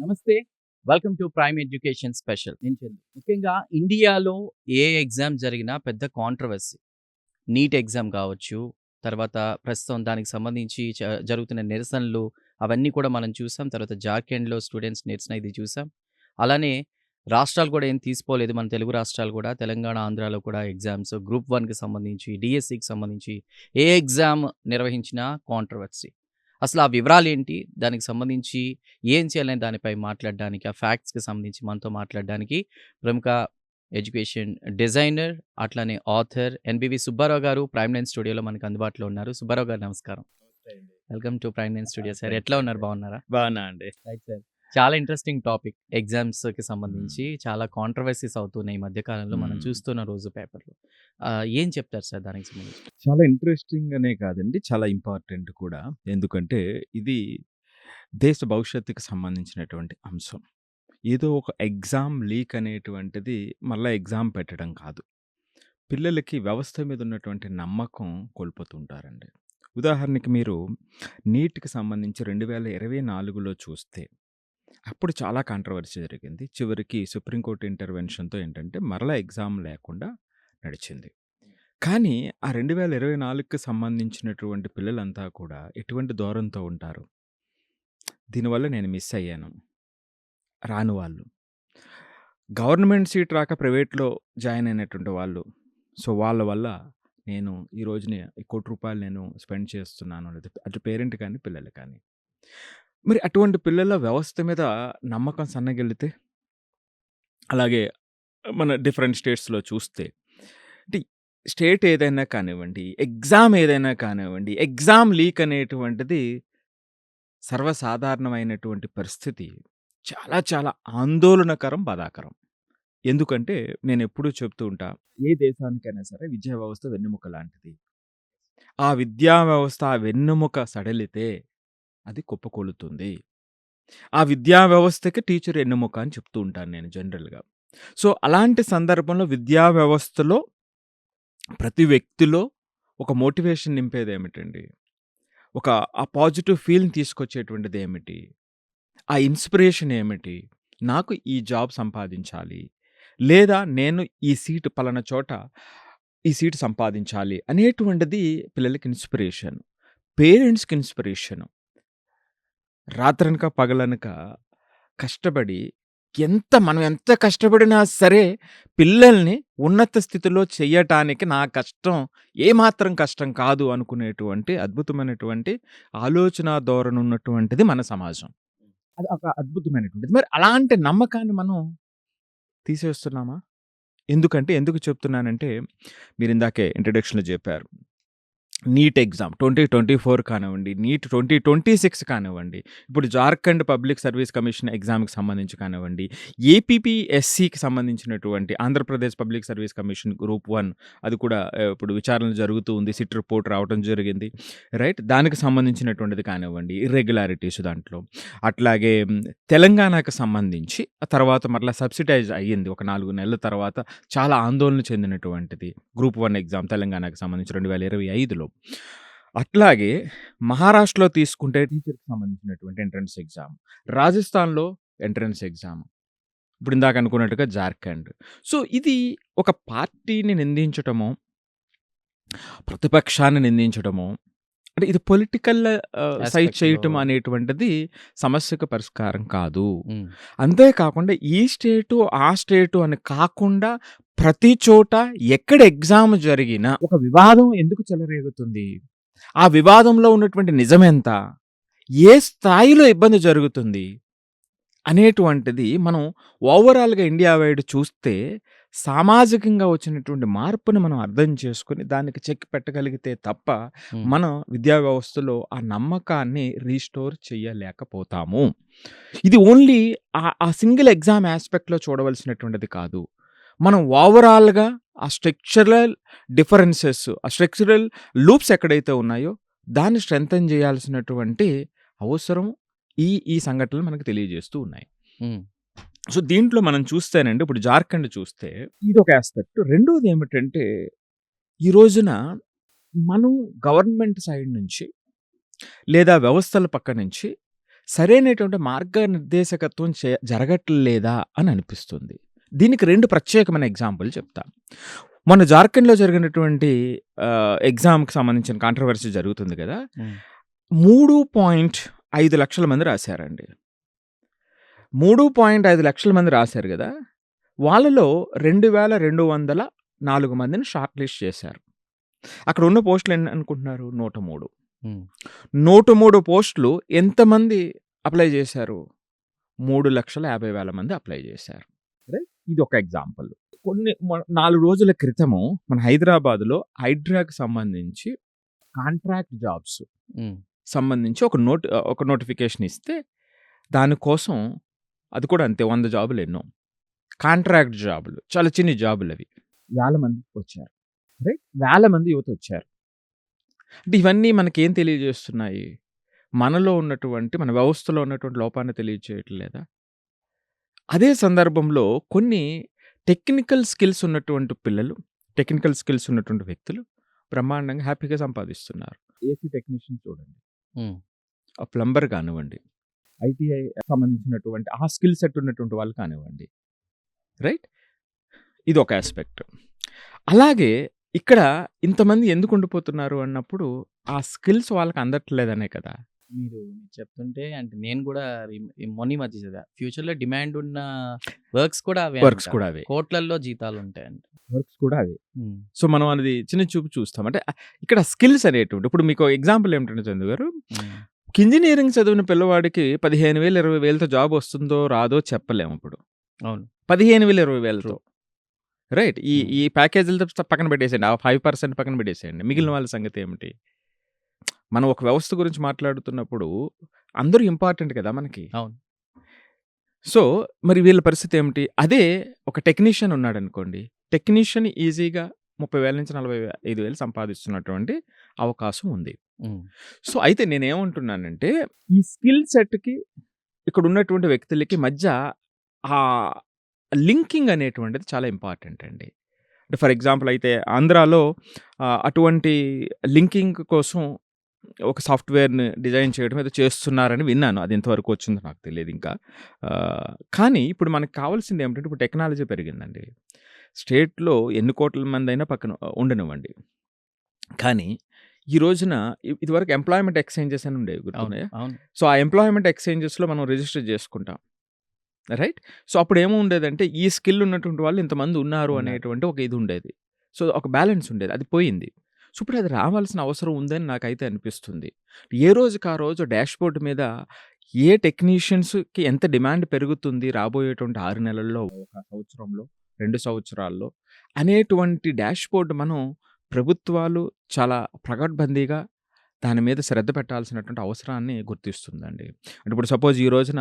నమస్తే. Welcome to prime education special. నేను చందు. ముఖ్యంగా ఇండియాలో ఏ ఎగ్జామ్ జరిగినా పెద్ద కాంట్రోవర్సీ. నీట్ ఎగ్జామ్ కావచ్చు, తర్వాత ప్రస్తుతం దానికి సంబంధించి జరుగుతున్న నిరసనలు అవన్నీ కూడా మనం చూసాం. తర్వాత జార్ఖండ్‌లో స్టూడెంట్స్ నిరసన ఇది చూసాం. అలానే రాష్ట్రాలు కూడా ఏం తీసిపోలేదు. మన తెలుగు రాష్ట్రాలు కూడా తెలంగాణ, ఆంధ్రాలో కూడా ఎగ్జామ్స్ గ్రూప్ 1కి సంబంధించి, డీఎస్సీకి సంబంధించి ఏ ఎగ్జామ్ నిర్వహించినా కాంట్రోవర్సీ. అసలు ఆ వివరాలేంటి? దానికి సంబంధించి ఏం చేయాలనే దానిపై మాట్లాడడానికి, ఆ ఫ్యాక్ట్స్‌కి సంబంధించి మనతో మాట్లాడడానికి ప్రముఖ ఎడ్యుకేషన్ డిజైనర్, అట్లానే ఆథర్ ఎన్‌బీవీ సుబ్బారావు గారు ప్రైమ్ నైన్ స్టూడియోలో మనకు అందుబాటులో ఉన్నారు. సుబ్బారావు గారు నమస్కారం. నమస్తే అండి. Welcome to prime nine studio sir. Thank ఎట్లా యూ ఉన్నారు? అండి. బాగున్నారా? బాగున్నా అండి. Right sir. చాలా ఇంట్రెస్టింగ్ టాపిక్. ఎగ్జామ్స్‌కి హ్మ్. సంబంధించి చాలా కాంట్రోవర్సీస్ అవుతున్నాయి ఈ మధ్య కాలంలో మనం హ్మ్. చూస్తున్న రోజు పేపర్‌లో. ఏం చెప్తారు సార్ దానికి సంబంధించి? చాలా ఇంట్రెస్టింగ్ అనే కాదండి. చాలా ఇంపార్టెంట్ కూడా. ఎందుకంటే ఇది దేశ భవిష్యత్తుకి సంబంధించినటువంటి అంశం. ఏదో ఒక ఎగ్జామ్ లీక్ అనేటువంటిది మళ్ళా ఎగ్జామ్ పెట్టడం కాదు. పిల్లలకి వ్యవస్థ మీద ఉన్నటువంటి నమ్మకం కోల్పోతుంటారండి. ఉదాహరణకి మీరు నీట్‌కి సంబంధించి 2024లో చూస్తే అప్పుడు చాలా కాంట్రోవర్సీ జరిగింది. చివరికి సుప్రీంకోర్టు ఇంటర్వెన్షన్‌తో ఏంటంటే మరలా ఎగ్జామ్ లేకుండా నడిచింది. కానీ ఆ 2024కి సంబంధించినటువంటి పిల్లలంతా కూడా ఎటువంటి ధోరణితో ఉంటారు? దీనివల్ల నేను మిస్ అయ్యాను. రాని వాళ్ళు. గవర్నమెంట్ సీట్ రాక ప్రైవేట్‌లో జాయిన్ అయినటువంటి వాళ్ళు. సో, వాళ్ళ వల్ల నేను ఈ రోజుని రూ. 1,00,00,000 నేను స్పెండ్ చేస్తున్నాను. లేదా అటు పేరెంట్ కానీ, పిల్లలు కానీ. మరి అటువంటి పిల్లల వ్యవస్థ మీద నమ్మకం సన్నగిల్లితే? అలాగే మన డిఫరెంట్ స్టేట్స్‌లో చూస్తే అంటే స్టేట్ ఏదైనా కానివ్వండి, ఎగ్జామ్ ఏదైనా కానివ్వండి, ఎగ్జామ్ లీక్ అనేటువంటిది సర్వసాధారణమైనటువంటి పరిస్థితి. చాలా చాలా ఆందోళనకరం, బాధాకరం. ఎందుకంటే నేనెప్పుడూ చెప్తూ ఉంటా, ఏ దేశానికైనా సరే విద్యా వ్యవస్థ వెన్నెముక లాంటిది. ఆ విద్యా వ్యవస్థ ఆ వెన్నెముక సడలితే అది కుప్పకూలుతుంది. ఆ విద్యా వ్యవస్థకి టీచర్ ఎన్నెముక అని చెప్తూ ఉంటాను నేను జనరల్‌గా. సో, అలాంటి సందర్భంలో విద్యా వ్యవస్థలో ప్రతి వ్యక్తిలో ఒక మోటివేషన్ నింపేదేమిటండి? ఒక ఆ పాజిటివ్ ఫీల్‌ని తీసుకొచ్చేటువంటిదేమిటి? ఆ ఇన్‌స్పిరేషన్ ఏమిటి? నాకు ఈ జాబ్ సంపాదించాలి. లేదా నేను ఈ సీటు పలానా చోట ఈ సీటు సంపాదించాలి అనేటువంటిది పిల్లలకి ఇన్‌స్పిరేషన్. పేరెంట్స్‌కి ఇన్‌స్పిరేషన్. రాత్రనక పగలనక కష్టపడి మనం ఎంత కష్టపడినా సరే పిల్లల్ని ఉన్నత స్థితిలో చెయ్యటానికి నా కష్టం ఏమాత్రం కష్టం కాదు అనుకునేటువంటి అద్భుతమైనటువంటి ఆలోచనా ధోరణి ఉన్నటువంటిది మన సమాజం. అది ఒక అద్భుతమైనటువంటిది. మరి అలాంటి నమ్మకాన్ని మనం తీసేస్తున్నామా? ఎందుకు చెప్తున్నానంటే మీరిందాకే ఇంట్రడక్షన్‌లో జెప్పారు. నీట్ ఎగ్జామ్ 2024 కానివ్వండి, నీట్ 2026 కానివ్వండి, ఇప్పుడు జార్ఖండ్ పబ్లిక్ సర్వీస్ కమిషన్ ఎగ్జామ్‌కి సంబంధించి కానివ్వండి, ఏపీపీఎస్‌సికి సంబంధించినటువంటి Andhra Pradesh public service commission group 1 అది కూడా ఇప్పుడు విచారణ జరుగుతూ ఉంది. సిట్ రిపోర్ట్ రావటం జరిగింది. రైట్? దానికి సంబంధించినటువంటిది కానివ్వండి, ఇర్రెగ్యులారిటీస్ దాంట్లో. అట్లాగే తెలంగాణకు సంబంధించి ఆ తర్వాత మరలా సబ్సిడైజ్ అయ్యింది. ఒక 4 నెలల తర్వాత చాలా ఆందోళన చెందినటువంటిది. గ్రూప్ 1 ఎగ్జామ్ తెలంగాణకు సంబంధించి 2025లో. అట్లాగే మహారాష్ట్రలో తీసుకుంటే టీచర్‌కి సంబంధించినటువంటి ఎంట్రన్స్ ఎగ్జామ్. రాజస్థాన్‌లో ఎంట్రన్స్ ఎగ్జామ్. ఇప్పుడు ఇందాక అనుకున్నట్టుగా జార్ఖండ్. సో, ఇది ఒక పార్టీని నిందించటమో, ప్రతిపక్షాన్ని నిందించడమో, అంటే ఇది పొలిటికల్ సైడ్ యాస్పెక్ట్‌లో చేయటం అనేటువంటిది సమస్యకు పరిష్కారం కాదు. హ్మ్. అంతే కాకుండా ఈ స్టేటు, ఆ స్టేటు అని కాకుండా ప్రతి చోట ఎక్కడ ఎగ్జామ్ జరిగినా ఒక వివాదం ఎందుకు చెలరేగుతుంది? ఆ వివాదంలో ఉన్నటువంటి నిజమెంత? ఏ స్థాయిలో ఇబ్బంది జరుగుతుంది? అనేటువంటిది మనం ఓవరాల్‌గా ఇండియా వైడ్ చూస్తే సామాజికంగా వచ్చినటువంటి మార్పుని మనం అర్థం చేసుకొని దానికి చెక్ పెట్టగలిగితే తప్ప హ్మ్. మన విద్యా వ్యవస్థలో ఆ నమ్మకాన్ని రీస్టోర్ చేయలేకపోతాము. ఇది ఓన్లీ ఆ సింగిల్ ఎగ్జామ్ యాస్పెక్ట్‌లో చూడవలసినటువంటిది కాదు. మనం ఓవరాల్‌గా ఆ స్ట్రక్చరల్ డిఫరెన్సెస్, ఆ స్ట్రక్చరల్ లూప్స్ ఎక్కడైతే ఉన్నాయో దాన్ని స్ట్రెంథెన్ చేయాల్సినటువంటి అవసరం ఈ సంఘటనలు మనకు తెలియజేస్తూ ఉన్నాయి. హ్మ్. సో, దీంట్లో మనం చూస్తేనండి ఇప్పుడు జార్ఖండ్ చూస్తే ఇదొక యాస్పెక్ట్. రెండోదేమిటంటే ఈ రోజున మనం గవర్నమెంట్ సైడ్ నుంచి లేదా వ్యవస్థల పక్క నుంచి సరైనటువంటి మార్గనిర్దేశకత్వం జరగట్లేదా అని అనిపిస్తుంది. దీనికి 2 ప్రత్యేకమైన ఎగ్జాంపుల్ చెప్తా. మొన్న జార్ఖండ్‌లో జరిగినటువంటి ఎగ్జామ్‌కి సంబంధించిన కాంట్రోవర్సీ జరుగుతుంది గదా! హ్మ్. 3.5 లక్షల మంది రాశారండి. 3.5 లక్షల మంది రాశారు గదా! వాళ్ళలో 2204 మందిని షార్ట్ లిస్ట్ చేశారు. అక్కడ ఉన్న పోస్టులు ఎన్ని అనుకుంటున్నారు? 103. హ్మ్. 103 పోస్టులు ఎంతమంది అప్లై చేశారు? 3,50,000 మంది అప్లై చేశారు. రైట్? ఇదొక ఎగ్జాంపుల్. 4 రోజుల క్రితము మన హైదరాబాద్‌లో హైడ్రాకి సంబంధించి కాంట్రాక్ట్ జాబ్స్ హ్మ్. సంబంధించి ఒక నోటిఫికేషన్ ఇస్తే దానికోసం అది కూడా అంతే 100 జాబులు ఎన్నో. కాంట్రాక్ట్ జాబులు. చాలా చిన్ని జాబులవి. వేల మంది వచ్చారు. రైట్? వేల మంది యువత వచ్చారు. అంటే ఇవన్నీ మనకేం తెలియజేస్తున్నాయి? మనలో ఉన్నటువంటి మన వ్యవస్థలో ఉన్నటువంటి లోపాన్ని తెలియజేయట్లేదా? అదే సందర్భంలో కొన్ని టెక్నికల్ స్కిల్స్ ఉన్నటువంటి పిల్లలు, టెక్నికల్ స్కిల్స్ ఉన్నటువంటి వ్యక్తులు బ్రహ్మాండంగా హ్యాపీగా సంపాదిస్తున్నారు. ఏసీ టెక్నీషియన్ చూడండి. హ్మ్. ప్లంబర్ కానివ్వండి, ఐటీఐ సంబంధించినటువంటి ఆ స్కిల్ సెట్ ఉన్నటువంటి వాళ్ళు కానివ్వండి. రైట్? ఇదొక ఆస్పెక్ట్. అలాగే ఇక్కడ ఇంతమంది ఎందుకు ఉండిపోతున్నారు అన్నప్పుడు ఆ స్కిల్స్ వాళ్ళకి అందట్లేదనే కదా! మీరు చెప్తుంటే అంటే నేను కూడా మొన్న ఈ మధ్య చదివా. ఫ్యూచర్‌లో డిమాండ్ ఉన్న వర్క్స్ కూడా అవే వర్క్స్ అంట. కూడా అవే. కోట్లల్లో జీతాలుంటాయంట. వర్క్స్ కూడా అవే. హ్మ్. సో, మనం అది చిన్న చూపు చూస్తాం. అంటే ఇక్కడ స్కిల్స్ అనేటువంటి ఇప్పుడు మీకు ఎగ్జాంపుల్ ఏమిటంటే చందు గారు, హ్మ్. ఇంజినీరింగ్ చదివిన పిల్లవాడికి 15,000, 20,000తో జాబ్ వస్తుందో రాదో చెప్పలేము ఇప్పుడు. అవును. 15,000, 20,000తో. ట్రూ. రైట్? ఈ హ్మ్. ఈ ప్యాకేజీలతో పక్కన పెట్టేసేయండి. ఆ 5% పక్కన పెట్టేసేయండి. మిగిలిన హ్మ్. వాళ్ళ సంగతి ఏమిటి? మనం ఒక వ్యవస్థ గురించి మాట్లాడుతున్నప్పుడు అందరూ ఇంపార్టెంట్ కదా మనకి. అవును. సో, మరి వీళ్ళ పరిస్థితి ఏమిటి? అదే ఒక టెక్నీషియన్ ఉన్నాడనుకోండి. టెక్నీషియన్ ఈజీగా 30,000-45,000 సంపాదిస్తున్నటువంటి అవకాశం ఉంది. హ్మ్. సో, అయితే నేనేమంటున్నానంటే, ఈ స్కిల్ సెట్‌కి ఇక్కడున్నటువంటి వ్యక్తులకి మధ్య ఆహ్, లింకింగ్ అనేటువంటిది చాలా ఇంపార్టెంట్ అండి. అంటే ఫర్ ఎగ్జాంపుల్ అయితే ఆంధ్రాలో అటువంటి లింకింగ్ కోసం ఒక సాఫ్ట్‌వేర్‌ని డిజైన్ చేయడం ఏదో చేస్తున్నారని విన్నాను. అది ఎంతవరకు వచ్చిందో నాకు తెలీదింకా. కానీ ఇప్పుడు మనకు కావాల్సింది ఏమిటంటే ఇప్పుడు టెక్నాలజీ పెరిగిందండి. స్టేట్‌లో ఎన్ని కోట్ల మందైనా పక్కన ఉండనివ్వండి. కానీ ఈ రోజున ఇదివరకు ఎంప్లాయ్‌మెంట్ ఎక్స్‌చేంజెస్ అని ఉండేవి అవును. గుర్తున్నాయా? అవును. సో, ఆ ఎంప్లాయ్‌మెంట్ ఎక్స్‌చేంజెస్‌లో మనం రిజిస్టర్ చేసుకుంటాం. రైట్? సో, అప్పుడేముండేదంటే ఈ స్కిల్ ఉన్నటువంటి వాళ్ళు ఇంతమంది ఉన్నారు ఉన్నారు. అనేటువంటి ఒక ఇది ఉండేది. సో, ఒక బ్యాలెన్స్ ఉండేది. అది పోయింది. సో, ఇప్పుడు అది రావాల్సిన అవసరం ఉందని నాకైతే అనిపిస్తుంది. ఏ రోజుకి ఆ రోజు డాష్‌బోర్డ్ మీద ఏ టెక్నీషియన్స్‌కి ఎంత డిమాండ్ పెరుగుతుంది రాబోయేటువంటి 6 నెలల్లో, ఒక సంవత్సరంలో, 2 సంవత్సరాల్లో అనేటువంటి డాష్‌బోర్డ్ మనం ప్రభుత్వాలు చాలా ప్రగడ్బందీగా దాని మీద శ్రద్ధ పెట్టాల్సినటువంటి అవసరాన్ని గుర్తిస్తుందండి. అంటే ఇప్పుడు సపోజ్ ఈ రోజున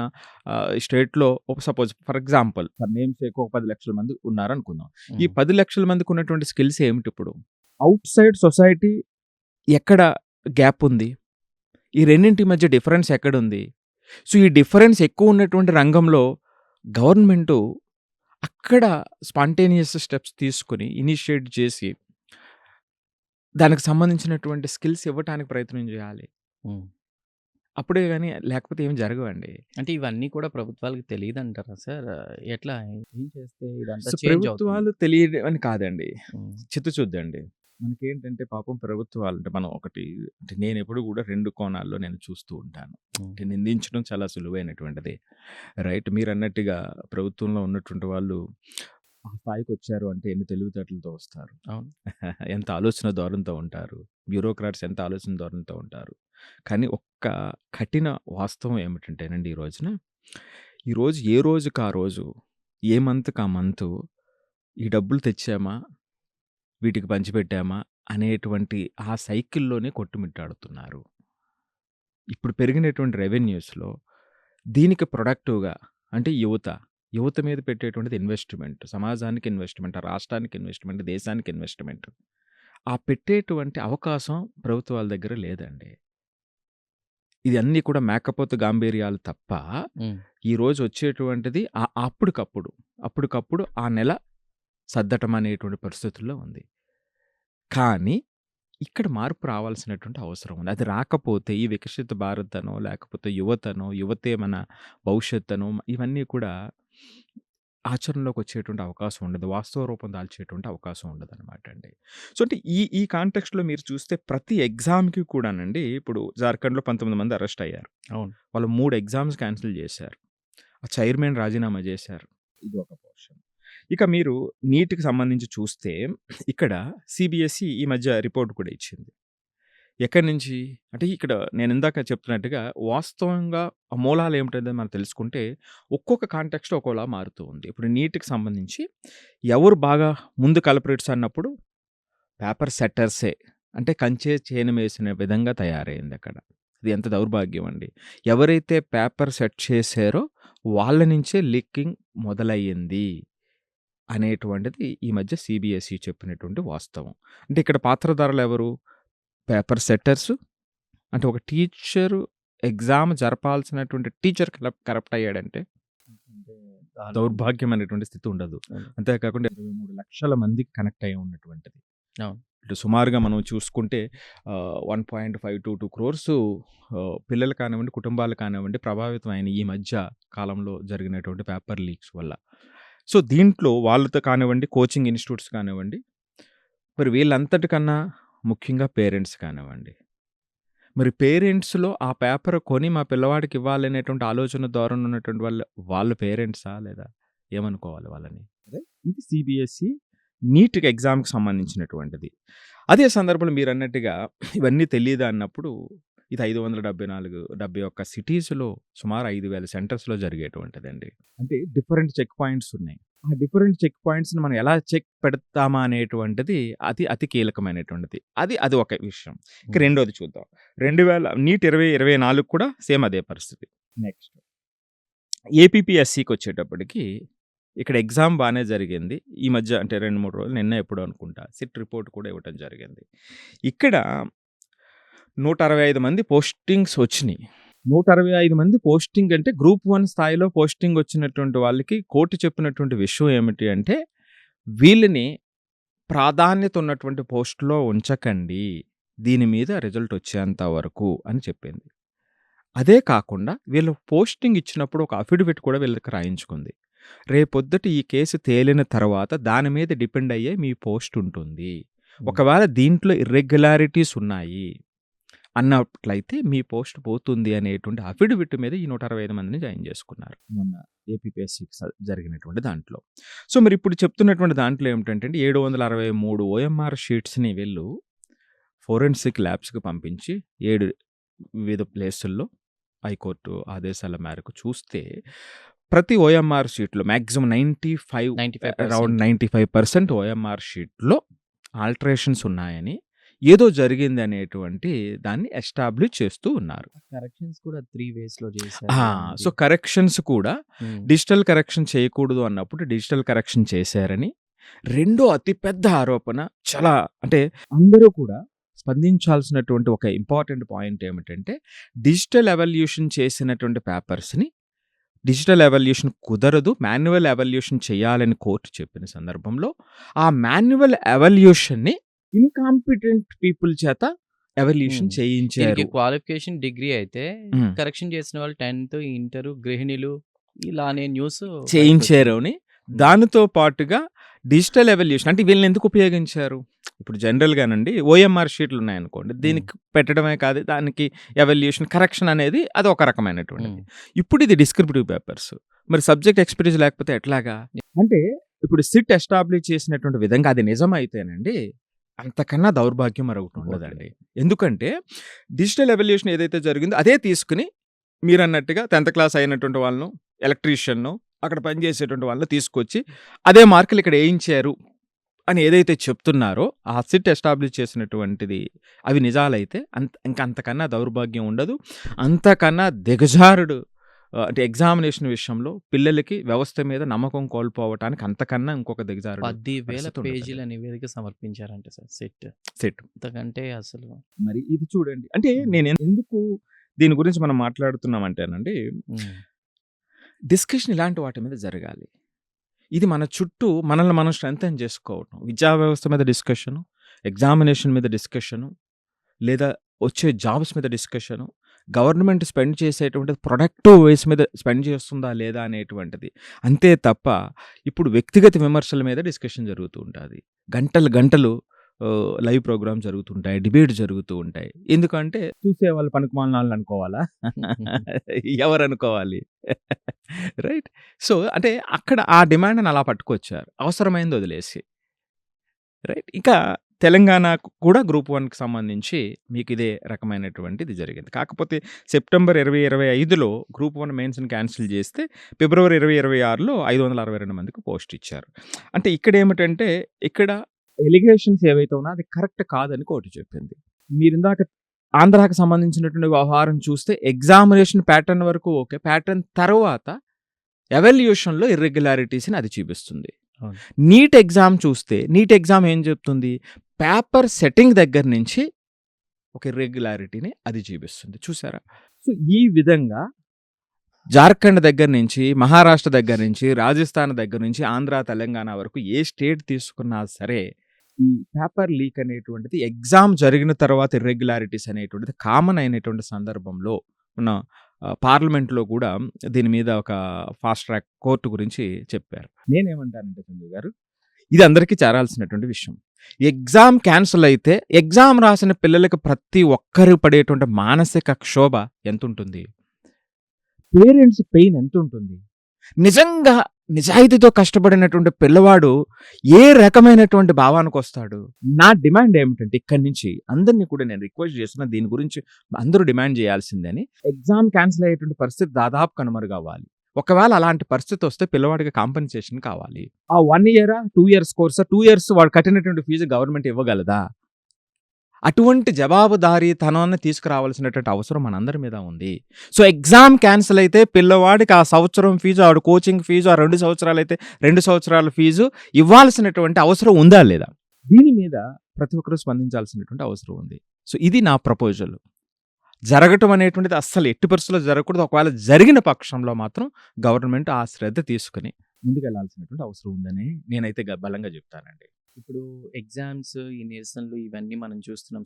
స్టేట్‌లో suppose for example for name sake ఒక 10,00,000 మంది ఉన్నారనుకుందాం. ఈ హ్మ్. 10,00,000 మందికి ఉన్నటువంటి స్కిల్స్ ఏమిటిప్పుడు? ఔట్ సైడ్ సొసైటీ ఎక్కడ గ్యాప్ ఉంది? ఈ రెండింటి మధ్య డిఫరెన్స్ ఎక్కడుంది? సో, ఈ డిఫరెన్స్ ఎక్కువున్నటువంటి రంగంలో గవర్నమెంటు అక్కడ స్పాంటేనియస్ స్టెప్స్ తీసుకొని ఇనిషియేట్ చేసి దానికి సంబంధించినటువంటి స్కిల్స్ ఇవ్వటానికి ప్రయత్నం జేయాలి. హ్మ్. అప్పుడే గాని లేకపోతే ఏమి జరగవండి. అంటే ఇవన్నీ కూడా ప్రభుత్వాలకు తెలీదంటారా సార్? ఎట్లా? ఏం చేస్తే ఇదంతా సో, చేంజ్ అవుతుంది? ప్రభుత్వాలు తెలియడం అని కాదండి. హ్మ్. చిత్తశుద్ధండి. మనకేంటంటే పాపం ప్రభుత్వాలు అంటే మనం ఒకటి అంటే నేనెప్పుడు గూడా 2 కోణాల్లో నేను చూస్తూ ఉంటాను. హ్మ్. అంటే నిందించడం చాలా సులువైనటువంటిది. రైట్. మీరన్నట్టుగా ప్రభుత్వంలో ఉన్నటువంటి వాళ్ళు ఆ స్థాయికొచ్చారు అంటే ఎన్ని తెలివితేటలతో వస్తారు. అవును. ఎంత ఆలోచన ధోరణితో ఉంటారు. బ్యూరోక్రాట్స్ ఎంత ఆలోచన ధోరణితో ఉంటారు. కానీ ఒక్క కఠిన వాస్తవం ఏమిటంటేనండి ఈ రోజున, ఈరోజు ఏ రోజుకి ఆ రోజు, ఏ మంత్‌కి ఆ మంతు ఈ డబ్బులు తెచ్చామా, వీటికి పంచిపెట్టామా అనేటువంటి ఆ సైకిల్‌లోనే కొట్టుమిట్టాడుతున్నారు. ఇప్పుడు పెరిగినటువంటి రెవెన్యూస్‌లో దీనికి ప్రొడక్టివ్‌గా అంటే యువత మీద పెట్టేటువంటిది ఇన్వెస్ట్‌మెంట్. సమాజానికి ఇన్వెస్ట్‌మెంట్, రాష్ట్రానికి ఇన్వెస్ట్‌మెంట్, దేశానికి ఇన్వెస్ట్‌మెంట్. ఆ పెట్టేటువంటి అవకాశం ప్రభుత్వాల దగ్గర లేదండి. ఇది అన్నీ కూడా మేకపోతు గాంభీర్యాలు తప్ప, హ్మ్. ఈరోజు వచ్చేటువంటిది అప్పటికప్పుడు ఆ నెల సర్దటం అనేటువంటి పరిస్థితుల్లో ఉంది. కానీ ఇక్కడ మార్పు రావాల్సినటువంటి అవసరం ఉంది. అది రాకపోతే ఈ వికసిత భారత్ అనో, లేకపోతే యువతనో, యువతే మన భవిష్యత్తనో ఇవన్నీ కూడా ఆచరణలోకి వచ్చేటువంటి అవకాశం ఉండదు. వాస్తవ రూపం దాల్చేటువంటి అవకాశం ఉండదనమాట అండి. సో, అంటే ఈ కాంటెక్స్ట్‌లో మీరు చూస్తే ప్రతి ఎగ్జామ్‌కి కూడానండి ఇప్పుడు జార్ఖండ్‌లో 19 మంది అరెస్ట్ అయ్యారు. అవును. వాళ్ళు 3 ఎగ్జామ్స్ క్యాన్సిల్ చేశారు. ఆ చైర్మన్ రాజీనామా చేశారు. ఇది ఒక పోర్షన్. ఇక మీరు నీట్‌కి సంబంధించి చూస్తే ఇక్కడ సీబీఎస్‌ఈ ఈ మధ్య రిపోర్ట్ కూడా ఇచ్చింది. ఎక్కడి నుంచి? అంటే ఇక్కడ నేను ఇందాక చెప్తున్నట్టుగా వాస్తవంగా ఆ మూలాలు ఏమిటనేది మనం తెలుసుకుంటే ఒక్కొక్క కాంటెక్స్ట్‌లో ఒక్కోలా మారుతూ ఉంది. ఇప్పుడు నీట్‌కి సంబంధించి ఎవరు బాగా ముందు కల్ప్రిట్స్ అన్నప్పుడు పేపర్ సెట్టర్సే. అంటే కంచే చేనుమేసిన విధంగా తయారైందక్కడ. ఇది ఎంత దౌర్భాగ్యం అండి. ఎవరైతే పేపర్ సెట్ చేశారో వాళ్ళ నుంచే లీకింగ్ మొదలయ్యింది అనేటువంటిది ఈ మధ్య సీబీఎస్‌ఈ చెప్పినటువంటి వాస్తవం. అంటే ఇక్కడ పాత్రధారులెవరు? పేపర్ సెట్టర్సు. అంటే ఒక టీచరు ఎగ్జామ్ జరపాల్సినటువంటి టీచర్ కరప్ట్ అయ్యాడంటే అంటే దారుణం. దౌర్భాగ్యం అనేటువంటి స్థితి ఉండదు. అవును. అంతేకాకుండా 23 లక్షల మందికి కనెక్ట్ అయ్యి ఉన్నటువంటిది. అవును. ఇటు సుమారుగా మనం చూసుకుంటే 1.5-2 క్రోర్స్ పిల్లలు కానివ్వండి, కుటుంబాలు కానివ్వండి ప్రభావితం అయిన ఈ మధ్య కాలంలో జరిగినటువంటి పేపర్ లీక్స్ వల్ల. సో, దీంట్లో వాళ్ళతో కానివ్వండి, కోచింగ్ ఇన్‌స్టిట్యూట్స్ కానివ్వండి, మరి వీళ్ళంతటికన్నా ముఖ్యంగా పేరెంట్స్ కానివ్వండి. మరి పేరెంట్స్‌లో ఆ పేపర్ కొని మా పిల్లవాడికి ఇవ్వాలనేటువంటి ఆలోచన ధోరణి ఉన్నటువంటి వాళ్ళు పేరెంట్సా? లేదా ఏమనుకోవాలి వాళ్ళని? ఇది సీబీఎస్‌ఈ నీట్ ఎగ్జామ్‌కి సంబంధించినటువంటిది. అదే సందర్భంలో మీరన్నట్టుగా ఇవన్నీ తెలీదా అన్నప్పుడు ఇది 571 సిటీస్‌లో సుమారు 5,000 సెంటర్స్‌లో జరిగేటువంటిదండి. అంటే డిఫరెంట్ చెక్ పాయింట్స్ ఉన్నాయి. ఆ డిఫరెంట్ చెక్ పాయింట్స్‌ని మనం ఎలా చెక్ పెడతామా అనేటువంటిది అతి కీలకమైనటువంటిది. అది ఒక విషయం. ఇక రెండోది చూద్దాం. 2000 నీట్ 2024 కూడా సేమ్ అదే పరిస్థితి. నెక్స్ట్ ఏపీపీఎస్‌సికి వచ్చేటప్పటికి ఇక్కడ ఎగ్జామ్ బానే జరిగింది. ఈ మధ్య అంటే 2, 3 రోజులు నిన్న ఎప్పుడో అనుకుంటా. సిట్ రిపోర్ట్ కూడా ఇవ్వటం జరిగింది. ఇక్కడ 165 మంది పోస్టింగ్స్ వచ్చినియి. 165 మంది పోస్టింగ్ అంటే గ్రూప్ 1 స్థాయిలో పోస్టింగ్ వచ్చినటువంటి వాళ్ళకి కోర్టు చెప్పినటువంటి విషయం ఏమిటి అంటే, వీళ్ళని ప్రాధాన్యత ఉన్నటువంటి పోస్ట్‌లో ఉంచకండి. దీని మీద రిజల్ట్ వచ్చేంత వరకు అని చెప్పింది. అదే కాకుండా వీళ్ళు పోస్టింగ్ ఇచ్చినప్పుడు ఒక అఫిడవిట్ కూడా వీళ్ళకి రాయించుకుంది. రేపొద్దుట ఈ కేసు తేలిన తర్వాత దాని మీద డిపెండ్ అయ్యే మీ పోస్ట్ ఉంటుంది. ఒకవేళ దీంట్లో ఇర్రెగ్యులారిటీస్ ఉన్నాయి అన్నట్లయితే మీ పోస్ట్ పోతుంది అనేటువంటి అఫిడవిట్ మీద ఈ 165 మందిని జాయిన్ చేసుకున్నారు. మొన్న ఏపీపీఎస్‌సికి జరిగినటువంటి దాంట్లో. సో, మరి ఇప్పుడు చెప్తున్నటువంటి దాంట్లో ఏమిటంటే 763 ఓఎంఆర్ షీట్స్‌ని వీళ్ళు ఫోరెన్సిక్ ల్యాబ్స్‌కి పంపించి 7 వివిధ ప్లేసుల్లో హైకోర్టు ఆదేశాల మేరకు చూస్తే ప్రతి ఓఎంఆర్ షీట్‌లో మాక్సిమం 95 అరౌండ్ 95% ఓఎంఆర్ షీట్‌లో ఆల్టరేషన్స్ ఉన్నాయని, ఏదో జరిగింది అనేటువంటి దాన్ని ఎస్టాబ్లిష్ చేస్తూ ఉన్నారు. కరెక్షన్స్ కూడా 3 వేస్‌లో చేశారు. సో, కరెక్షన్స్ కూడా డిజిటల్ కరెక్షన్ చేయకూడదు అన్నప్పుడు డిజిటల్ కరెక్షన్ చేశారని, రెండో అతిపెద్ద ఆరోపణ చాలా అంటే అందరూ కూడా స్పందించాల్సినటువంటి ఒక ఇంపార్టెంట్ పాయింట్ ఏమిటంటే, డిజిటల్ ఎవల్యూషన్ చేసినటువంటి పేపర్స్‌ని డిజిటల్ ఎవల్యూషన్ కుదరదు. మాన్యువల్ ఎవల్యూషన్ చేయాలని కోర్టు చెప్పిన సందర్భంలో ఆ మాన్యువల్ ఎవల్యూషన్‌ని ఇన్‌కాంపిటెంట్ పీపుల్ చేత ఎవల్యూషన్ చేయించారు. దీనికి క్వాలిఫికేషన్ డిగ్రీ అయితే హ్మ్. కరెక్షన్ చేసిన వాళ్ళు 10th, ఇంటర్, గృహిణులు ఇలానే న్యూస్ చేయించారు అని. దానితో పాటుగా డిజిటల్ ఎవల్యూషన్ అంటే వీళ్ళని ఎందుకు ఉపయోగించారు? ఇప్పుడు జనరల్‌గానండి ఓఎంఆర్ షీట్లు ఉన్నాయనుకోండి. దీనికి పెట్టడమే కాదు దానికి ఎవల్యూషన్, కరెక్షన్ అనేది అది ఒక రకమైనటువంటిది. ఇప్పుడు ఇది డిస్క్రిప్టివ్ పేపర్స్. మరి సబ్జెక్ట్ ఎక్స్‌పీరియన్స్ లేకపోతే ఎట్లాగా? అంటే ఇప్పుడు సిట్ ఎస్టాబ్లిష్ చేసినటువంటి విధంగా అది నిజమైతేనండి అంతకన్నా దౌర్భాగ్యం మరొకటి ఉండదండి. ఎందుకంటే డిజిటల్ ఎవల్యూషన్ ఏదైతే జరిగిందో అదే తీసుకుని మీరన్నట్టుగా 10th క్లాస్ అయినటువంటి వాళ్ళను, ఎలక్ట్రీషియన్‌ను, అక్కడ పనిచేసేటువంటి వాళ్ళని తీసుకొచ్చి అదే మార్కులు ఇక్కడ వేయించారు అని ఏదైతే చెప్తున్నారో ఆ సిట్ ఎస్టాబ్లిష్ చేసినటువంటిది అవి నిజాలైతే ఇంకా అంతకన్నా దౌర్భాగ్యం ఉండదు. అంతకన్నా దిగజారుడు అంటే ఎగ్జామినేషన్ విషయంలో పిల్లలకి వ్యవస్థ మీద నమ్మకం కోల్పోవటానికి అంతకన్నా ఇంకొక దిగజారుడు 10,000 పేజీల నివేదిక సమర్పించారంట సార్ సెట్. అంతకంటే అసలు మరి ఇది చూడండి. అంటే నేను ఎందుకు దీని గురించి మనం మాట్లాడుతున్నామంటేనండి, డిస్కషన్ ఇలాంటి వాటి మీద జరగాలి. ఇది మన చుట్టూ మనల్ని మనం స్ట్రెంథెన్ చేసుకోవటం. విద్యా వ్యవస్థ మీద డిస్కషను, ఎగ్జామినేషన్ మీద డిస్కషను, లేదా వచ్చే జాబ్స్ మీద డిస్కషను, గవర్నమెంట్ స్పెండ్ చేసేటువంటిది ప్రొడక్టివ్ వేస్ మీద స్పెండ్ చేస్తుందా లేదా అనేటువంటిది. అంతే తప్ప ఇప్పుడు వ్యక్తిగత విమర్శల మీద డిస్కషన్ జరుగుతూ ఉంటుంది. గంటలు గంటలు లైవ్ ప్రోగ్రామ్ జరుగుతుంటాయి, డిబేట్ జరుగుతూ ఉంటాయి. ఎందుకంటే చూసేవాళ్ళు పనికిమాలిన అనుకోవాలా? ఎవరు అనుకోవాలి? రైట్. సో అంటే అక్కడ ఆ డిమాండ్ని అలా పట్టుకొచ్చారు, అవసరమైంది వదిలేసి. రైట్. ఇంకా తెలంగాణ కూడా గ్రూప్ 1కి సంబంధించి మీకు ఇదే రకమైనటువంటిది జరిగింది. కాకపోతే సెప్టెంబర్ 2025లో గ్రూప్ 1 మెయిన్స్‌ని క్యాన్సిల్ చేస్తే ఫిబ్రవరి 2026లో 562 మందికి పోస్ట్ ఇచ్చారు. అంటే ఇక్కడేమిటంటే ఇక్కడ ఎలిగేషన్స్ ఏవైతే ఉన్నాయో అది కరెక్ట్ కాదని కోర్టు చెప్పింది. మీరిందాక ఆంధ్రాకి సంబంధించినటువంటి వ్యవహారం చూస్తే ఎగ్జామినేషన్ ప్యాటర్న్ వరకు ఓకే. ప్యాటర్న్ తర్వాత ఎవాల్యుయేషన్‌లో ఇర్రెగ్యులారిటీస్‌ని అది చూపిస్తుంది. అవును. నీట్ ఎగ్జామ్ చూస్తే నీట్ ఎగ్జామ్ ఏం చెప్తుంది? పేపర్ సెట్టింగ్ దగ్గర నుంచి ఒక ఇర్రెగ్యులారిటీని అది చూపిస్తుంది. చూసారా? సో ఈ విధంగా జార్ఖండ్ దగ్గర నుంచి, మహారాష్ట్ర దగ్గర నుంచి, రాజస్థాన్ దగ్గర నుంచి, ఆంధ్ర, తెలంగాణ వరకు ఏ స్టేట్ తీసుకున్నా సరే ఈ పేపర్ లీక్ అనేటువంటిది ఎగ్జామ్ జరిగిన తర్వాత ఇర్రెగ్యులారిటీస్ అనేటువంటిది కామన్ అయినటువంటి సందర్భంలో మన పార్లమెంట్లో కూడా దీని మీద ఒక ఫాస్ట్ ట్రాక్ కోర్టు గురించి చెప్పారు. నేనేమంటానంటే చంద్రు గారు, ఇది అందరికీ చేరాల్సినటువంటి విషయం. ఎగ్జామ్ క్యాన్సిల్ అయితే ఎగ్జామ్ రాసిన పిల్లలకి ప్రతి ఒక్కరు పడేటువంటి మానసిక క్షోభ ఎంత ఉంటుంది? పేరెంట్స్ పెయిన్ ఎంత ఉంటుంది? నిజంగా నిజాయితీతో కష్టపడినటువంటి పిల్లవాడు ఏ రకమైనటువంటి భావానికి వస్తాడు? నా డిమాండ్ ఏమిటంటే ఇక్కడి నుంచి అందరినీ కూడా నేను రిక్వెస్ట్ చేస్తున్నా, దీని గురించి అందరూ డిమాండ్ చేయాల్సిందని. ఎగ్జామ్ క్యాన్సిల్ అయ్యేటువంటి పరిస్థితి దాదాపు కనుమరుగవ్వాలి. ఒకవేళ అలాంటి పరిస్థితి వస్తే పిల్లవాడికి కాంపెన్సేషన్ కావాలి. ఆ 1 ఇయరా 2 ఇయర్స్ కోర్సా 2 ఇయర్స్ వాడు కట్టినటువంటి ఫీజు గవర్నమెంట్ ఇవ్వగలదా? అటువంటి జవాబుదారీతనాన్ని తీసుకురావాల్సినటువంటి అవసరం మనందరి మీద ఉంది. సో ఎగ్జామ్ క్యాన్సిల్ అయితే పిల్లవాడికి ఆ సంవత్సరం ఫీజు, ఆవిడ కోచింగ్ ఫీజు, ఆ 2 సంవత్సరాలు అయితే 2 సంవత్సరాల ఫీజు ఇవ్వాల్సినటువంటి అవసరం ఉందా లేదా? దీని మీద ప్రతి ఒక్కరూ స్పందించాల్సినటువంటి అవసరం ఉంది. సో ఇది నా ప్రపోజల్. జరగటం అనేటువంటిది అస్సలు ఎట్టి పరిస్థితుల్లో జరగకూడదు. ఒకవేళ జరిగిన పక్షంలో మాత్రం గవర్నమెంట్ ఆ శ్రద్ధ తీసుకుని ముందుకెళ్లాల్సినటువంటి అవసరం ఉందని నేనైతే బలంగా చెప్తానండి. ఇప్పుడు ఎగ్జామ్స్, ఈ నిరసనలు ఇవన్నీ మనం చూస్తున్నాం.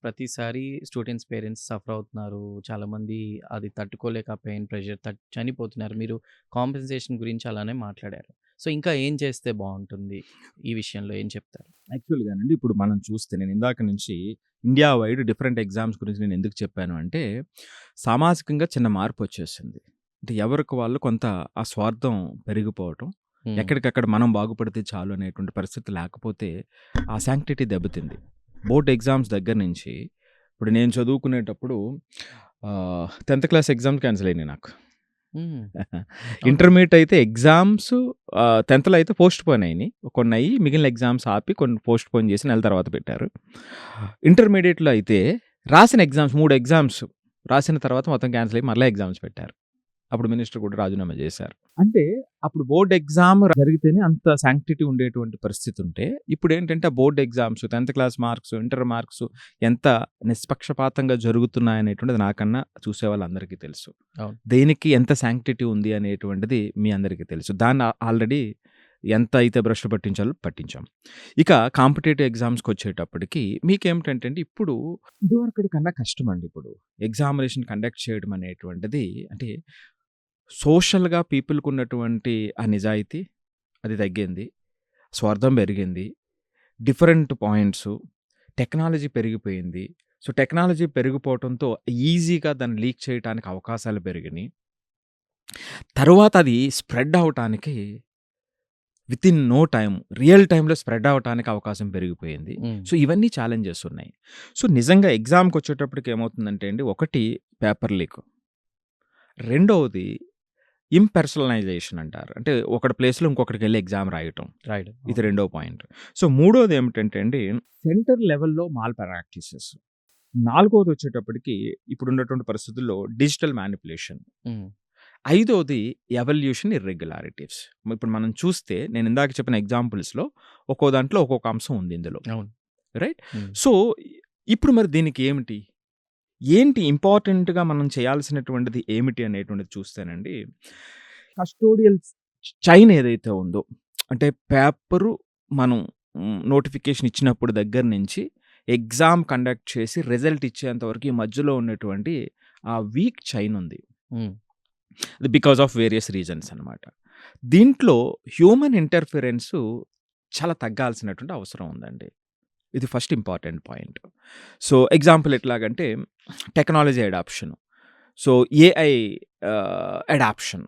ప్రతిసారి స్టూడెంట్స్ పేరెంట్స్ సఫర్ అవుతున్నారు. చాలామంది అది తట్టుకోలేక పెయిన్, ప్రెషర్ చనిపోతున్నారు. మీరు కాంపెన్సేషన్ గురించి అలానే మాట్లాడారు. సో ఇంకా ఏం చేస్తే బాగుంటుంది? ఈ విషయంలో ఏం చెప్తారు? యాక్చువల్‌గానండి ఇప్పుడు మనం చూస్తే నేను ఇందాక నుంచి ఇండియా వైడ్ డిఫరెంట్ ఎగ్జామ్స్ గురించి నేను ఎందుకు చెప్పాను అంటే, సామాజికంగా చిన్న మార్పు వచ్చేసింది. అంటే ఎవరికి వాళ్ళు కొంత ఆ స్వార్థం పెరిగిపోవటం, ఎక్కడికక్కడ మనం బాగుపడితే చాలు అనేటువంటి పరిస్థితి లేకపోతే ఆ శాంక్టిటీ దెబ్బతింది. బోర్డ్ ఎగ్జామ్స్ దగ్గర నుంచి ఇప్పుడు నేను చదువుకునేటప్పుడు 10th క్లాస్ ఎగ్జామ్ క్యాన్సిల్ అయినాయి నాకు. ఇంటర్మీడియట్ అయితే ఎగ్జామ్స్ 10థ్‌లో అయితే పోస్ట్ పోన్ అయినాయి. కొన్ని అయ్యి మిగిలిన ఎగ్జామ్స్ ఆపి కొన్ని పోస్ట్ పోన్ చేసి నెల తర్వాత పెట్టారు. ఇంటర్మీడియట్‌లో అయితే రాసిన ఎగ్జామ్స్ 3 ఎగ్జామ్స్ రాసిన తర్వాత మొత్తం క్యాన్సిల్ అయ్యి మళ్ళీ ఎగ్జామ్స్ పెట్టారు. అప్పుడు మినిస్టర్ కూడా రాజీనామా చేశారు. అంటే అప్పుడు బోర్డ్ ఎగ్జామ్ జరిగితేనే అంత శాంక్టిటీ ఉండేటువంటి పరిస్థితి ఉంటే, ఇప్పుడు ఏంటంటే board exams, 10th class marks, inter marks ఎంత నిష్పక్షపాతంగా జరుగుతున్నాయనేటువంటిది నాకన్నా చూసే వాళ్ళందరికీ తెలుసు. అవును. దేనికి ఎంత శాంక్టిటీ ఉంది అనేటువంటిది మీ అందరికీ తెలుసు. దాన్ని ఆల్రెడీ ఎంత అయితే భ్రష్టు పట్టించాలో పట్టించాం. ఇక కాంపిటేటివ్ ఎగ్జామ్స్కి వచ్చేటప్పటికి మీకేమిటంటే ఇప్పుడు ఇదివరకటి కన్నా కష్టం అండి. ఇప్పుడు ఎగ్జామినేషన్ కండక్ట్ చేయడం అనేటువంటిది అంటే సోషల్‌గా పీపుల్‌కి ఉన్నటువంటి ఆ నిజాయితీ అది తగ్గింది. స్వార్థం పెరిగింది. డిఫరెంట్ పాయింట్స్, టెక్నాలజీ పెరిగిపోయింది. సో టెక్నాలజీ పెరిగిపోవటంతో ఈజీగా దాన్ని లీక్ చేయటానికి అవకాశాలు పెరిగినాయి. తరువాత అది స్ప్రెడ్ అవ్వటానికి వితిన్ నో టైమ్ రియల్ టైమ్‌లో స్ప్రెడ్ అవ్వటానికి అవకాశం పెరిగిపోయింది. సో ఇవన్నీ ఛాలెంజెస్ ఉన్నాయి. సో నిజంగా ఎగ్జామ్‌కి వచ్చేటప్పటికి ఏమవుతుందంటే అండి, ఒకటి పేపర్ లీక్. రెండవది ఇంపర్సనలైజేషన్ అంటారు. అంటే ఒకటి ప్లేస్‌లో ఇంకొకటికి వెళ్లి ఎగ్జామ్ రాయటం. ఇది రెండో పాయింట్. సో మూడోది ఏమిటంటే అండి, సెంటర్ లెవెల్‌లో మాల్ ప్రాక్టీసెస్. నాలుగోది వచ్చేటప్పటికి ఇప్పుడున్నటువంటి పరిస్థితుల్లో డిజిటల్ మ్యానిపులేషన్. ఐదోది ఎవల్యూషన్ ఇర్రెగ్యులారిటీస్. ఇప్పుడు మనం చూస్తే నేను ఇందాక చెప్పిన ఎగ్జాంపుల్స్‌లో ఒక్కో దాంట్లో ఒక్కొక్క అంశం ఉంది ఇందులో. అవును. రైట్. సో ఇప్పుడు మరి దీనికి ఏంటి ఇంపార్టెంట్‌గా మనం చేయాల్సినటువంటిది ఏమిటి అనేటువంటిది చూస్తేనండి, కస్టోడియల్ చైన్ ఏదైతే ఉందో, అంటే పేపరు మనం నోటిఫికేషన్ ఇచ్చినప్పుడు దగ్గర నుంచి ఎగ్జామ్ కండక్ట్ చేసి రిజల్ట్ ఇచ్చేంత వరకు ఈ మధ్యలో ఉన్నటువంటి ఆ వీక్ చైన్ ఉంది. హ్మ్. అది బికాస్ ఆఫ్ వేరియస్ రీజన్స్ అనమాట. దీంట్లో హ్యూమన్ ఇంటర్ఫిరెన్సు చాలా తగ్గాల్సినటువంటి అవసరం ఉందండి. ఇది first important point. So, example ఎట్లాగంటే technology adoption. So, AI adoption.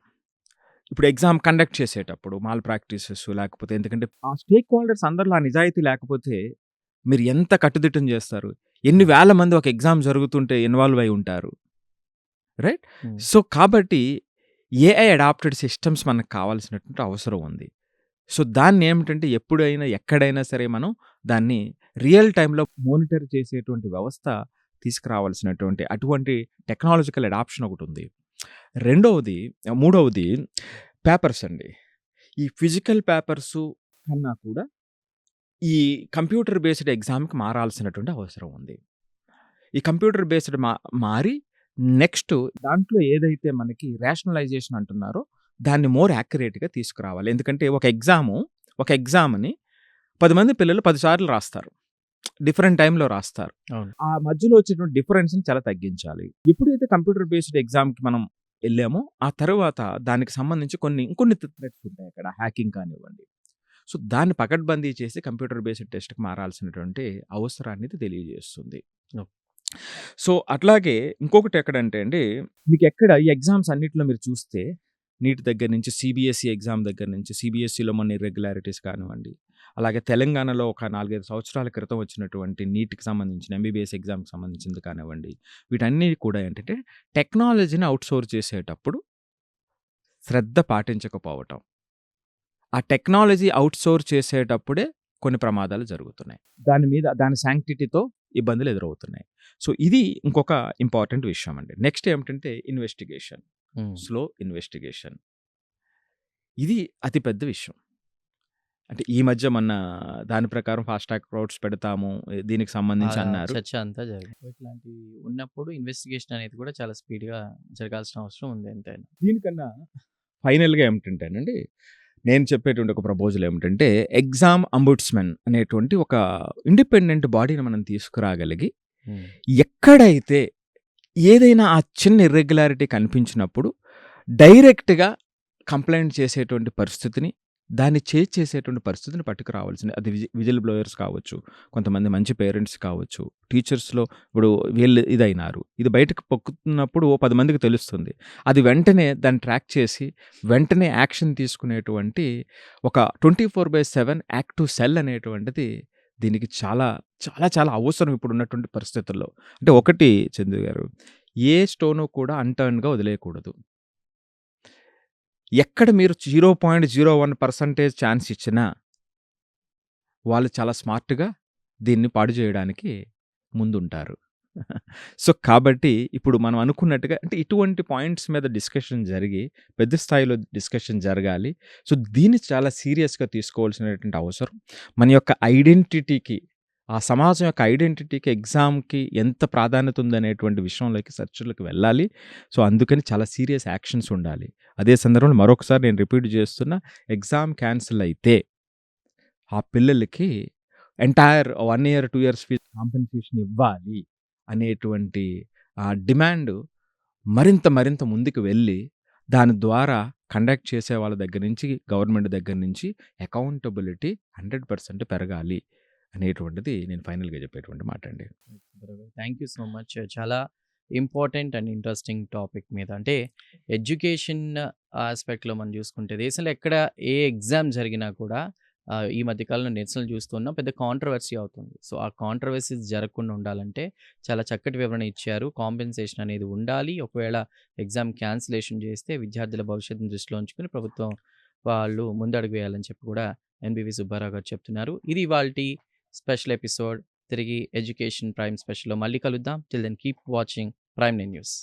ఇప్పుడు ఎగ్జామ్ కండక్ట్ చేసేటప్పుడు మాల్ ప్రాక్టీసెస్ లేకపోతే ఎందుకంటే ఆ స్టేక్ హోల్డర్స్ అందరిలో ఆ నిజాయితీ లేకపోతే మీరు ఎంత కట్టుదిట్టం చేస్తారు? ఎన్ని వేల మంది ఒక ఎగ్జామ్ జరుగుతుంటే ఇన్వాల్వ్ అయి ఉంటారు. రైట్? హ్మ్. సో, కాబట్టి ఏఐ అడాప్టెడ్ సిస్టమ్స్ మనకు కావాల్సినటువంటి అవసరం ఉంది. సో, దాన్నేమిటంటే ఎప్పుడైనా, ఎక్కడైనా సరే మనం దాన్ని రియల్ టైమ్‌లో మానిటర్ చేసేటువంటి వ్యవస్థ తీసుకురావాల్సినటువంటి అటువంటి టెక్నాలజికల్ అడాప్షన్ ఒకటుంది. మూడవది పేపర్స్ అండి. ఈ ఫిజికల్ పేపర్సు కన్నా కూడా ఈ కంప్యూటర్ బేస్డ్ ఎగ్జామ్‌కి మారాల్సినటువంటి అవసరం ఉంది. ఈ కంప్యూటర్ బేస్డ్ మారి నెక్స్ట్ దాంట్లో ఏదైతే మనకి రేషనలైజేషన్ అంటున్నారో దాన్ని మోర్ యాక్యురేట్‌గా తీసుకురావాలి. ఎందుకంటే ఒక ఎగ్జామ్‌ని 10 మంది పిల్లలు 10 సార్లు రాస్తారు. డిఫరెంట్ టైమ్‌లో రాస్తారు. అవును. ఆ మధ్యలో వచ్చేటువంటి డిఫరెన్స్‌ని చాలా తగ్గించాలి. ఎప్పుడైతే కంప్యూటర్ బేస్డ్ ఎగ్జామ్‌కి మనం ఎళ్ళామో ఆ తరువాత దానికి సంబంధించి ఇంకొన్ని థ్రెట్స్ ఉంటాయి అక్కడ. హ్యాకింగ్ కానివ్వండి. సో, దాన్ని పకడ్బందీ చేసి కంప్యూటర్ బేస్డ్ టెస్ట్‌కి మారాల్సినటువంటి అవసరాన్ని ఇది తెలియజేస్తుంది. ఓకే. సో, అట్లాగే ఇంకొకటి ఎక్కడంటే అండి, మీకెక్కడ ఈ ఎగ్జామ్స్ అన్నిట్లో మీరు చూస్తే నీట్ దగ్గర నుంచి సీబీఎస్ఈ ఎగ్జామ్ దగ్గర నుంచి సీబీఎస్ఈలో మొన్న ఇర్రెగ్యులారిటీస్ కానివ్వండి, అలాగే తెలంగాణలో ఒక 4, 5 సంవత్సరాల క్రితం వచ్చినటువంటి నీట్‌కి సంబంధించిన ఎంబీబీఎస్ ఎగ్జామ్‌కి సంబంధించింది కానివ్వండి, వీటన్నీ కూడా ఏంటంటే టెక్నాలజీని ఔట్‌సోర్స్ చేసేటప్పుడు శ్రద్ధ పాటించకపోవటం. ఆ టెక్నాలజీ ఔట్‌సోర్స్ చేసేటప్పుడే కొన్ని ప్రమాదాలు జరుగుతున్నాయి. దాని శాంక్టిటీతో ఇబ్బందులు ఎదురవుతున్నాయి. సో, ఇది ఇంకొక ఇంపార్టెంట్ విషయం అండి. నెక్స్ట్ ఏమిటంటే ఇన్వెస్టిగేషన్. హ్మ్. Slow investigation. ఇది అతి పెద్ద విషయం. అంటే ఈ మధ్య మొన్న దాని ప్రకారం ఫాస్ట్ ట్రాక్ కోర్ట్స్ పెడతాము దీనికి సంబంధించి అన్నారు. చర్చ అంతా జరిగింది. ఇట్లాంటివి ఉన్నప్పుడు ఇన్వెస్టిగేషన్ అనేది కూడా చాలా స్పీడ్‌గా జరగాల్సిన అవసరం ఉంది ఎంతైనా. దీనికన్నా ఫైనల్‌గా ఏమిటంటేనండి, నేను చెప్పేటువంటి ఒక ప్రపోజల్ ఏమిటంటే ఎగ్జామ్ అంబుడ్స్‌మెన్ అనేటువంటి ఒక ఇండిపెండెంట్ బాడీని మనం తీసుకురాగలిగి హ్మ్. ఎక్కడైతే ఏదైనా ఆ చిన్న ఇర్రెగ్యులారిటీ కనిపించినప్పుడు డైరెక్ట్‌గా కంప్లెయింట్ చేసేటువంటి పరిస్థితిని, దాన్ని చేసేటువంటి పరిస్థితిని పట్టుకురావాల్సింది. అది విజిల్ బ్లోయర్స్ కావచ్చు, కొంతమంది మంచి పేరెంట్స్ కావచ్చు, టీచర్స్‌లో ఇప్పుడు వీళ్ళు ఇదైనారు. ఇది బయటకు పొక్కుతున్నప్పుడు ఓ 10 మందికి తెలుస్తుంది. అది వెంటనే దాన్ని ట్రాక్ చేసి, వెంటనే యాక్షన్ తీసుకునేటువంటి ఒక 24/7 యాక్టివ్ సెల్ అనేటువంటిది దీనికి చాలా, చాలా, చాలా అవసరం ఇప్పుడున్నటువంటి పరిస్థితుల్లో. అంటే ఒకటి చందు గారు, ఏ స్టోను కూడా అన్‌టర్న్‌గా వదిలేయకూడదు. ఎక్కడ మీరు 0.01% ఛాన్స్ ఇచ్చినా, వాళ్ళు చాలా స్మార్ట్‌గా దీన్ని పాడు చేయడానికి ముందుంటారు. సో, కాబట్టి ఇప్పుడు మనం అనుకున్నట్టుగా అంటే ఇటువంటి పాయింట్స్ మీద డిస్కషన్ జరిగి, పెద్ద స్థాయిలో డిస్కషన్ జరగాలి. సో, దీన్ని చాలా సీరియస్‌గా తీసుకోవాల్సినటువంటి అవసరం. మన యొక్క ఐడెంటిటీకి, ఆ సమాజం యొక్క ఐడెంటిటీకి, ఎగ్జామ్‌కి ఎంత ప్రాధాన్యత ఉందనేటువంటి విషయంలోకి చర్చలకు వెళ్ళాలి. సో, అందుకని చాలా సీరియస్ యాక్షన్స్ ఉండాలి. అదే సందర్భంలో మరొకసారి నేను రిపీట్ చేస్తున్నా, ఎగ్జామ్ క్యాన్సిల్ అయితే ఆ పిల్లలకి entire 1 year, 2 years fees compensation ఇవ్వాలి అనేటువంటి డిమాండ్ మరింత ముందుకు వెళ్ళి, దాని ద్వారా కండక్ట్ చేసే వాళ్ళ దగ్గర నుంచి, గవర్నమెంట్ దగ్గర నుంచి అకౌంటబిలిటీ 100% పెరగాలి అనేటువంటిది నేను ఫైనల్‌గా చెప్పేటువంటి మాట అండి. Thank you so much. చాలా ఇంపార్టెంట్ అండ్ ఇంట్రెస్టింగ్ టాపిక్ మీద. అంటే ఎడ్యుకేషన్ ఆస్పెక్ట్‌లో మనం చూసుకుంటే దేశంలో ఎక్కడ ఏ ఎగ్జామ్ జరిగినా కూడా ఈ మధ్య కాలంలో నిరసనలు చూస్తున్నాం. పెద్ద కాంట్రోవర్సీ అవుతుంది. సో, ఆ కాంట్రోవర్సీస్ జరగకుండా ఉండాలంటే చాలా చక్కటి వివరణ ఇచ్చారు. కాంపెన్సేషన్ అనేది ఉండాలి. ఒకవేళ ఎగ్జామ్ క్యాన్సిలేషన్ చేస్తే విద్యార్థుల భవిష్యత్తును దృష్టిలో ఉంచుకొని ప్రభుత్వం వాళ్ళు ముందడుగు వేయాలని చెప్పి కూడా ఎన్‌బీవీ సుబ్బారావు గారు చెప్తున్నారు. ఇది ఇవాల్టి స్పెషల్ ఎపిసోడ్. తిరిగి ఎడ్యుకేషన్ ప్రైమ్ స్పెషల్‌లో మళ్ళీ కలుద్దాం. Till then keep watching prime nine news.